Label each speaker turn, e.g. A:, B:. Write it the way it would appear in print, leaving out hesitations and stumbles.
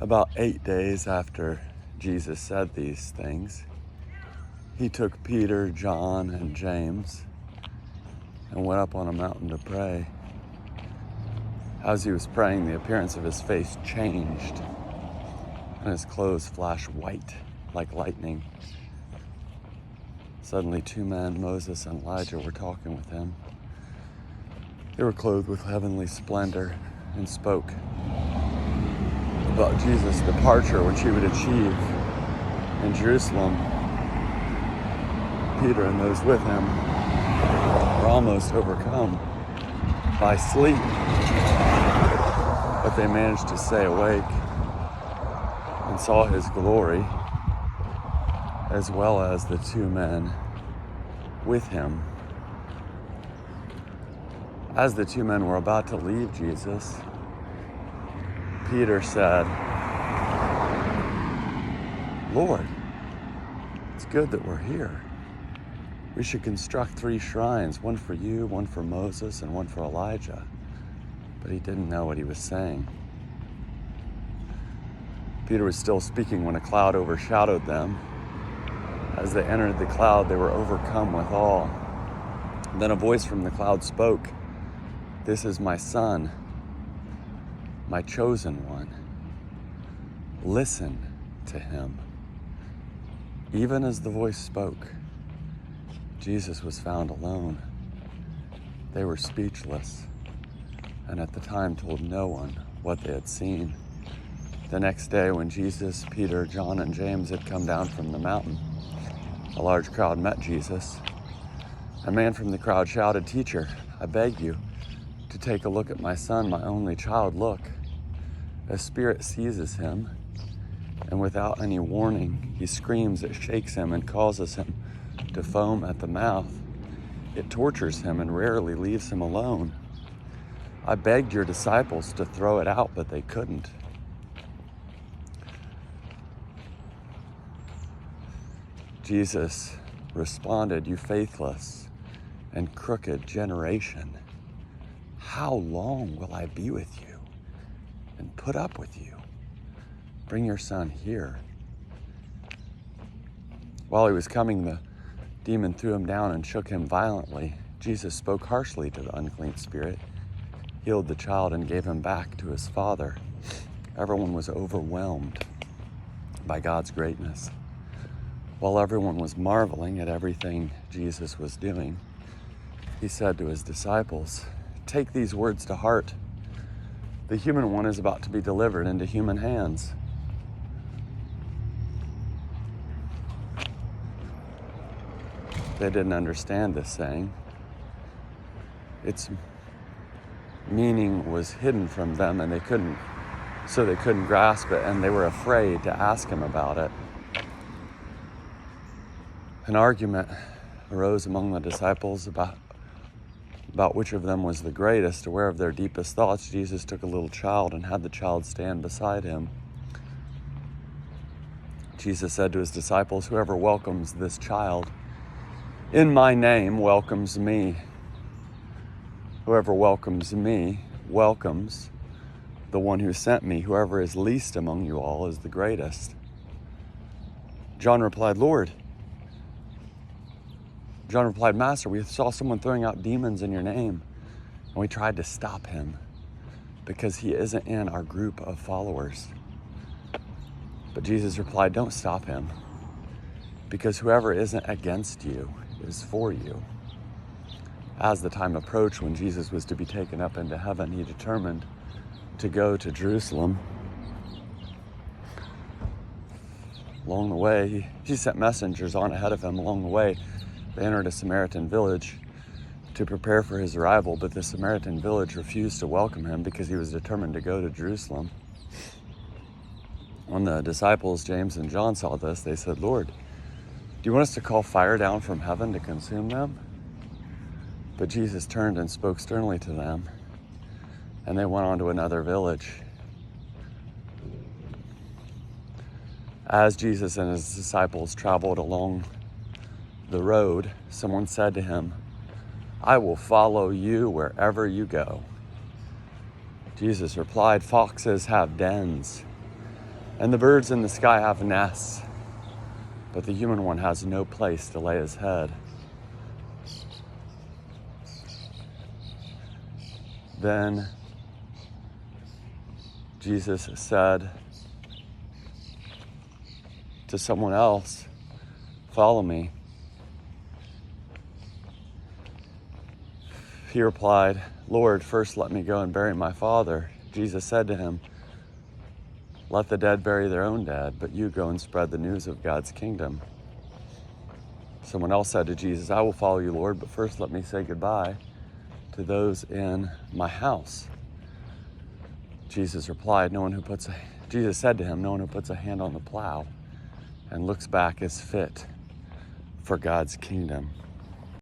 A: About 8 days after Jesus said these things, he took Peter, John, and James and went up on a mountain to pray. As he was praying, the appearance of his face changed, and his clothes flashed white like lightning. Suddenly, two men, Moses and Elijah, were talking with him. They were clothed with heavenly splendor and spoke about Jesus' departure, which he would achieve in Jerusalem. Peter and those with him were almost overcome by sleep, but they managed to stay awake and saw his glory, as well as the two men with him. As the two men were about to leave Jesus, Peter said, "Lord, it's good that we're here. We should construct 3 shrines, one for you, one for Moses, and one for Elijah." But he didn't know what he was saying. Peter was still speaking when a cloud overshadowed them. As they entered the cloud, they were overcome with awe. Then a voice from the cloud spoke, "This is my son, my chosen one. Listen to him." Even as the voice spoke, Jesus was found alone. They were speechless, and at the time told no one what they had seen. The next day, when Jesus, Peter, John, and James had come down from the mountain, a large crowd met Jesus. A man from the crowd shouted, "Teacher, I beg you to take a look at my son, my only child. Look, a spirit seizes him, and without any warning, he screams. It shakes him and causes him to foam at the mouth. It tortures him and rarely leaves him alone. I begged your disciples to throw it out, but they couldn't." Jesus responded, "You faithless and crooked generation, how long will I be with you and put up with you? Bring your son here." While he was coming, the demon threw him down and shook him violently. Jesus spoke harshly to the unclean spirit, healed the child, and gave him back to his father. Everyone was overwhelmed by God's greatness. While everyone was marveling at everything Jesus was doing, he said to his disciples, "Take these words to heart. The human one is about to be delivered into human hands." They didn't understand this saying. Its meaning was hidden from them, and they couldn't grasp it, and they were afraid to ask him about it. An argument arose among the disciples about which of them was the greatest. Aware of their deepest thoughts, Jesus took a little child and had the child stand beside him. Jesus said to his disciples, "Whoever welcomes this child in my name welcomes me. Whoever welcomes me welcomes the one who sent me. Whoever is least among you all is the greatest." John replied, "Master, we saw someone throwing out demons in your name, and we tried to stop him because he isn't in our group of followers." But Jesus replied, "Don't stop him, because whoever isn't against you is for you." As the time approached when Jesus was to be taken up into heaven, he determined to go to Jerusalem. Along the way, he sent messengers on ahead of him. Along the way, they entered a Samaritan village to prepare for his arrival, but the Samaritan village refused to welcome him because he was determined to go to Jerusalem. When the disciples, James and John, saw this, they said, "Lord, do you want us to call fire down from heaven to consume them?" But Jesus turned and spoke sternly to them, and they went on to another village. As Jesus and his disciples traveled along the road, someone said to him, "I will follow you wherever you go." Jesus replied, "Foxes have dens, And the birds in the sky have nests, but the human one has no place to lay his head. Then Jesus said to someone else, "Follow me." He replied, "Lord, first let me go and bury my father." Jesus said to him, "Let the dead bury their own dead, but you go and spread the news of God's kingdom." Someone else said to Jesus, "I will follow you, Lord, but first let me say goodbye to those in my house." Jesus said to him, "No one who puts a hand on the plow and looks back is fit for God's kingdom."